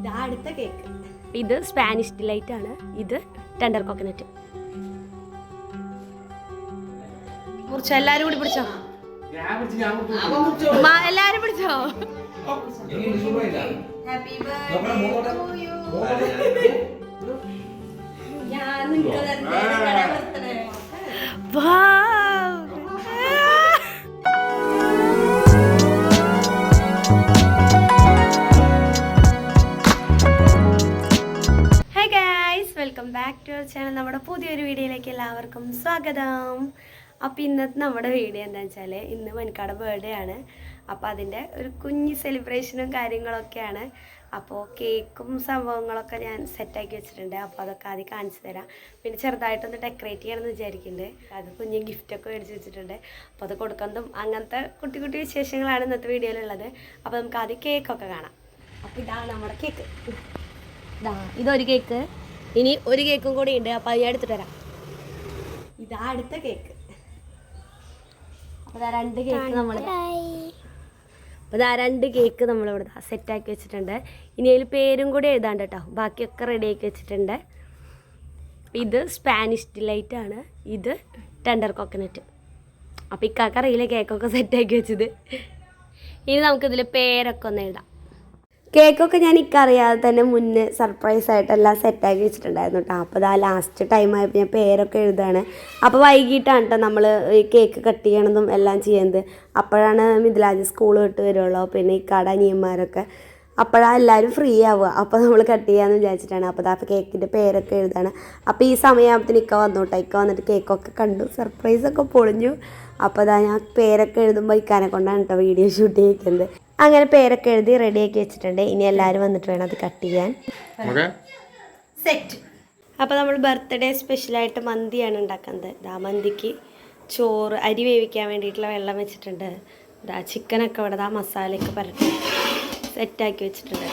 ഇതാ അടുത്ത കേക്ക്. ഇത് സ്പാനിഷ് ഡിലൈറ്റ് ആണ്. ഇത് ടെൻഡർ കോക്കനട്ട്. മുറിച്ചോ, എല്ലാരും കൂടി പിടിച്ചോ. എല്ലാരും പിടിച്ചോ. Welcome back to our channel. നമ്മുടെ പുതിയൊരു വീഡിയോയിലേക്ക് എല്ലാവർക്കും സ്വാഗതം. അപ്പോൾ ഇന്നത്തെ നമ്മുടെ വീഡിയോ എന്താണെന്ന് വെച്ചാൽ, ഇന്ന് മനിക്കാടെ ബർത്ത്ഡേ ആണ്. അപ്പോൾ അതിൻ്റെ ഒരു കുഞ്ഞ് സെലിബ്രേഷനും കാര്യങ്ങളൊക്കെയാണ്. അപ്പോൾ കേക്കും സംഭവങ്ങളൊക്കെ ഞാൻ സെറ്റാക്കി വെച്ചിട്ടുണ്ട്. അപ്പോൾ അതൊക്കെ ആദ്യം കാണിച്ചു തരാം. പിന്നെ ചെറുതായിട്ടൊന്ന് ഡെക്കറേറ്റ് ചെയ്യണമെന്ന് വിചാരിക്കുന്നുണ്ട്. അത് കുഞ്ഞ് ഗിഫ്റ്റൊക്കെ മേടിച്ച് വെച്ചിട്ടുണ്ട്. അപ്പോൾ അത് കൊടുക്കുന്നതും അങ്ങനത്തെ കുട്ടി കുട്ടി വിശേഷങ്ങളാണ് ഇന്നത്തെ വീഡിയോയിലുള്ളത്. അപ്പോൾ നമുക്ക് ആദ്യം കേക്കൊക്കെ കാണാം. അപ്പോൾ ഇതാണ് നമ്മുടെ കേക്ക്. ഇതൊരു കേക്ക്. ഇനി ഒരു കേക്കും കൂടി ഉണ്ട്. അപ്പോൾ അത് ഞാൻ എടുത്തിട്ട് വരാം. ഇതാ അടുത്ത കേക്ക്. അപ്പോൾ രണ്ട് കേക്ക് നമ്മളിവിടെ സെറ്റാക്കി വെച്ചിട്ടുണ്ട്. ഇനി അതിൽ പേരും കൂടി എഴുതാണ്ട് കേട്ടോ. ബാക്കിയൊക്കെ റെഡിയാക്കി വെച്ചിട്ടുണ്ട്. ഇത് സ്പാനിഷ് ഡിലൈറ്റ് ആണ്. ഇത് ടെൻഡർ കോക്കനട്ട്. അപ്പോൾ ഇക്കാക്കറിയില്ല കേക്കൊക്കെ സെറ്റാക്കി വെച്ചത്. ഇനി നമുക്കിതിൽ പേരൊക്കെ ഒന്ന് എഴുതാം. കേക്കൊക്കെ ഞാൻ ഇക്കറിയാതെ തന്നെ മുന്നേ സർപ്രൈസ് ആയിട്ടെല്ലാം സെറ്റാക്കി വെച്ചിട്ടുണ്ടായിരുന്നു കേട്ടോ. അപ്പോൾ ഇതാ ലാസ്റ്റ് ടൈം ആയപ്പോൾ ഞാൻ പേരൊക്കെ എഴുതാണ്. അപ്പോൾ വൈകിട്ടാണ് കേട്ടോ നമ്മൾ ഈ കേക്ക് കട്ട് ചെയ്യണതും എല്ലാം ചെയ്യുന്നത്. അപ്പോഴാണ് മിഥിലാജ് സ്കൂൾ വിട്ട് വരുള്ളൂ. പിന്നെ ഇക്കാടെ അനിയന്മാരൊക്കെ അപ്പോഴാണ് എല്ലാവരും ഫ്രീ ആവുക. അപ്പോൾ നമ്മൾ കട്ട് ചെയ്യാമെന്ന് വിചാരിച്ചിട്ടാണ്. അപ്പോൾ അപ്പോൾ കേക്കിൻ്റെ പേരൊക്കെ എഴുതാണ്. അപ്പോൾ ഈ സമയമാകുമ്പോഴത്തേന് ഇക്ക വന്നു കേട്ടോ. ഇക്ക വന്നിട്ട് കേക്കൊക്കെ കണ്ടു. സർപ്രൈസൊക്കെ പൊളിഞ്ഞു. അപ്പോൾ അതാ ഞാൻ പേരൊക്കെ എഴുതുമ്പോൾ ഇക്കാനെ കൊണ്ടാണ് കേട്ടോ വീഡിയോ ഷൂട്ട് ചെയ്യിക്കുന്നത്. അങ്ങനെ പേരൊക്കെ എഴുതി റെഡിയാക്കി വെച്ചിട്ടുണ്ട്. ഇനി എല്ലാവരും വന്നിട്ട് വേണം അത് കട്ട് ചെയ്യാൻ. സെറ്റ്. അപ്പോൾ നമ്മൾ ബർത്ത്ഡേ സ്പെഷ്യലായിട്ട് മന്തിയാണ് ഉണ്ടാക്കുന്നത്. ഇതാ മന്തിക്ക് ചോറ്, അരി വേവിക്കാൻ വേണ്ടിയിട്ടുള്ള വെള്ളം വെച്ചിട്ടുണ്ട്. ഇതാ ചിക്കനൊക്കെ ഇവിടെ ഇതാ മസാലയൊക്കെ പരട്ടി സെറ്റാക്കി വെച്ചിട്ടുണ്ട്.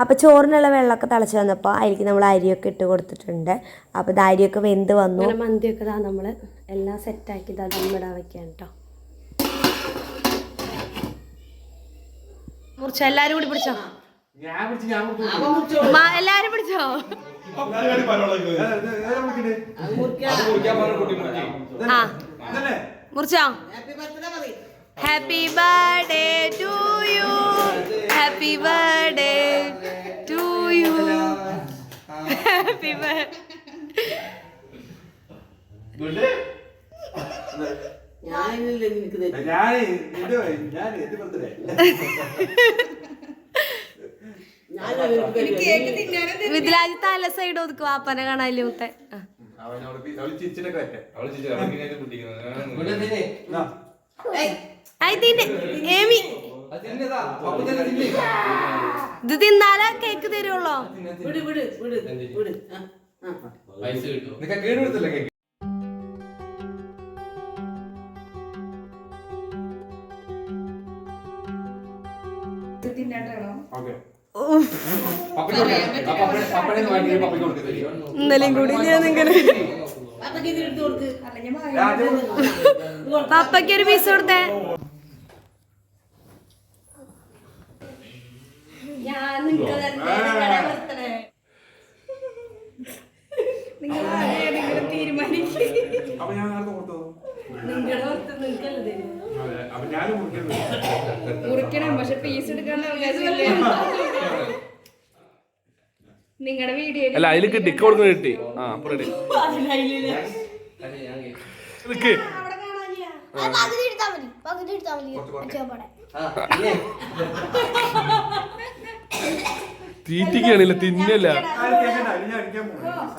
അപ്പോൾ ചോറിനുള്ള വെള്ളമൊക്കെ തിളച്ച് വന്നപ്പോൾ അതിലേക്ക് നമ്മൾ അരിയൊക്കെ ഇട്ട് കൊടുത്തിട്ടുണ്ട്. അപ്പോൾ ഇത് അരിയൊക്കെ വെന്ത് വന്നു. മന്തിയൊക്കെ ഇതാ നമ്മൾ എല്ലാം സെറ്റാക്കി ഇതാ ദമ്മിടാൻ വയ്ക്കാൻ കേട്ടോ. മുറിച്ചോ, എല്ലാരും കൂടി പിടിച്ചോ. എല്ലാരും പിടിച്ചോ. മുറിച്ചോ. Happy birthday to you, happy birthday to you, happy birthday. Mithilaj തല സൈഡ് ഒതുക്കും. വാപ്പനെ കാണാല്ലേ മുത്തെ. ഇത് തിന്നാലാ കേക്ക് തരുള്ളോ. ഇന്നലെയും കൂടി ഞാൻ ഇങ്ങനെ പപ്പയ്ക്ക് ഒരു പീസ് കൊടുത്തേ. മുറിക്കണം, പക്ഷെ പീസ് എടുക്കാനുള്ള അവകാശമില്ല. നിങ്ങളുടെ വീഡിയോ അല്ല അതിൽ കിട്ടി കിട്ടി. തീറ്റിക്കാണില്ല, തിന്നല്ല.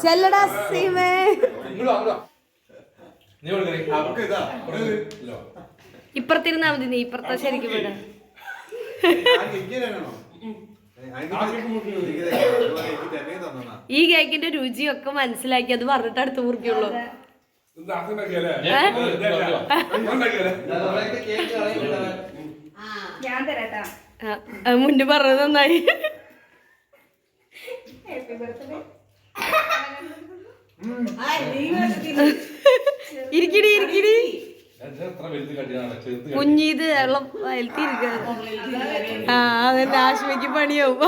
ചെല്ലടാ സീമേ. ഇപ്പുറത്തിരുന്നാ മതി. നീ ഇപ്പുറത്തെ ശരിക്കും വിടാ. ഈ കേക്കിന്റെ രുചിയൊക്കെ മനസ്സിലാക്കി അത് പറഞ്ഞിട്ട് അടുത്ത് മുറിക്കുള്ളൂ. മുന്നേ പറഞ്ഞത് നന്നായി. ഇരിക്കടി ഇരിക്കടി. കുഞ്ഞീത് വെള്ളം വയൽത്തിരിക്ക ആ അതന്നെ ആശ്മയ്ക്ക് പണിയാവും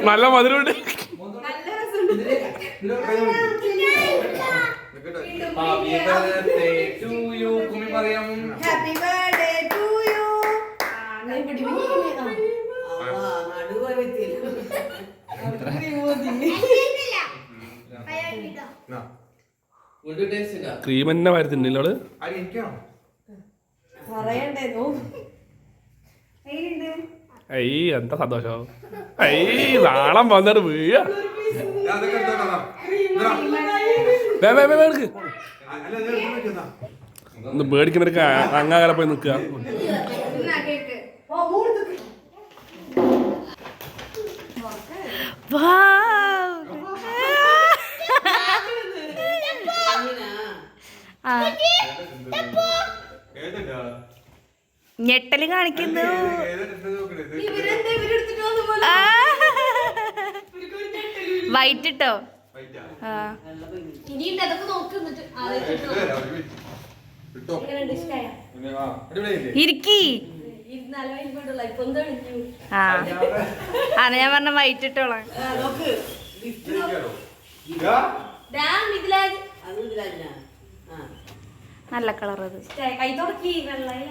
നല്ല മധുരമുണ്ട്. ക്രീം തന്നെ വരുത്തില്ലോള്. അയ്യ എന്താ സന്തോഷം. അയ്യ നാളം വന്നിട്ട് വീഴ ഒന്ന് പേടിക്കുന്നവർക്ക് അങ്ങാകലെ പോയി നിൽക്കുക. ഞെട്ടല് കാണിക്കുന്നു. വൈറ്റ് ഇട്ടോ ഇരിക്കി. ആ അത് ഞാൻ പറഞ്ഞ വൈറ്റ് ഇട്ടോളാം. നല്ല കളർ അത്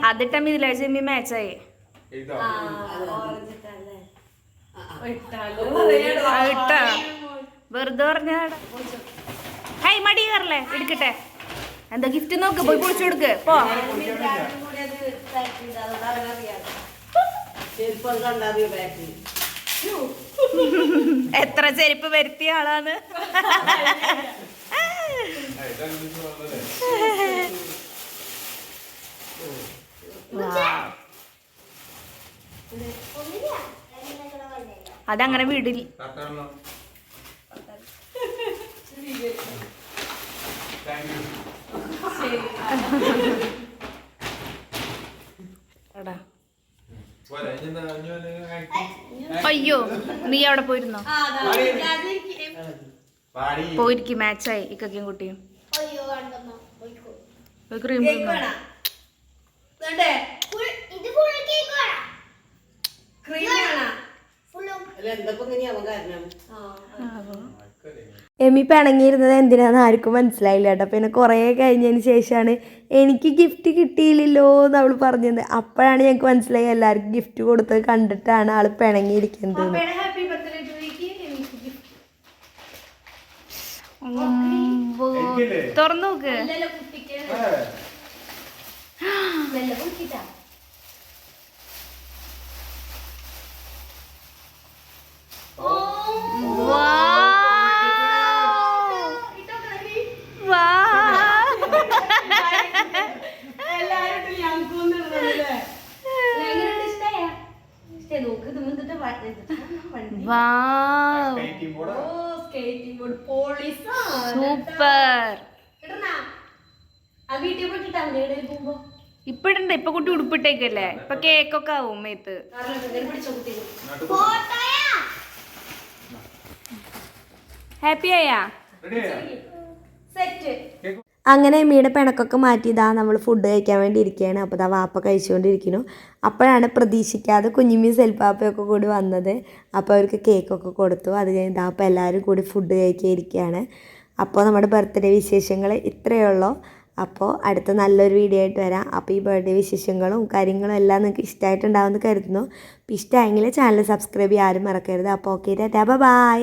അതിട്ട മിഥിലേജ് മാച്ചായി ഇട്ട വെറുതെ പറഞ്ഞാടാ. ഹൈ മടി കയറല്ലേ എടുക്കട്ടെ. എന്താ ഗിഫ്റ്റ് നോക്ക് പോയി പൊളിച്ചു കൊടുക്ക് പോ. എത്ര ചെരുപ്പ് വരുത്തിയ ആളാണ്. അതങ്ങനെ വീടിൽ അയ്യോ നീ അവിടെ പോയിരുന്നോ? പോയിരിക്കും. മാച്ചായി ഇക്കും കുട്ടിയും. ക്രീം എമ്മി പിണങ്ങിയിരുന്നത് എന്തിനാന്ന് ആർക്കും മനസ്സിലായില്ല കേട്ടോ. പിന്നെ കുറേ കഴിഞ്ഞതിന് ശേഷമാണ് എനിക്ക് ഗിഫ്റ്റ് കിട്ടിയില്ലല്ലോ എന്ന് അവൾ പറഞ്ഞത്. അപ്പോഴാണ് ഞങ്ങൾക്ക് മനസ്സിലായി എല്ലാവർക്കും ഗിഫ്റ്റ് കൊടുത്തത് കണ്ടിട്ടാണ് ആൾ പിണങ്ങിയിരിക്കുന്നത്. തുറന്നു നോക്ക്. സൂപ്പർ. ഇപ്പടണ്ട. ഇപ്പൊ കുട്ടി ഉടുപ്പിട്ടേക്കല്ലേ. ഇപ്പൊ കേക്കൊക്കെ ആവും മേത്ത്. ഹാപ്പി ആയാ? അങ്ങനെ എമ്മിയുടെ പിണക്കൊക്കെ മാറ്റിയതാ നമ്മൾ ഫുഡ് കഴിക്കാൻ വേണ്ടി ഇരിക്കുകയാണ്. അപ്പോൾ ഇതാ വാപ്പ കഴിച്ചുകൊണ്ടിരിക്കുന്നു. അപ്പോഴാണ് പ്രതീക്ഷിക്കാതെ കുഞ്ഞിമ്മയും സെൽപ്പാപ്പയൊക്കെ കൂടി വന്നത്. അപ്പോൾ അവർക്ക് കേക്കൊക്കെ കൊടുത്തു. അത് കഴിഞ്ഞ് ഇതാ അപ്പോൾ എല്ലാവരും കൂടി ഫുഡ് കഴിക്കാൻ ഇരിക്കുകയാണ്. അപ്പോൾ നമ്മുടെ ബർത്ത്ഡേ വിശേഷങ്ങൾ ഇത്രയേ ഉള്ളൂ. അപ്പോൾ അടുത്ത നല്ലൊരു വീഡിയോ ആയിട്ട് വരാം. അപ്പോൾ ഈ ബർത്ത്ഡേ വിശേഷങ്ങളും കാര്യങ്ങളും എല്ലാം നിങ്ങൾക്ക് ഇഷ്ടമായിട്ടുണ്ടാവുമെന്ന് കരുതുന്നു. അപ്പോൾ ഇഷ്ടമായെങ്കിൽ ചാനൽ സബ്സ്ക്രൈബ് ചെയ്യാൻ ആരും മറക്കരുത്. അപ്പോൾ ഓക്കെ ടാറ്റാ ബൈ.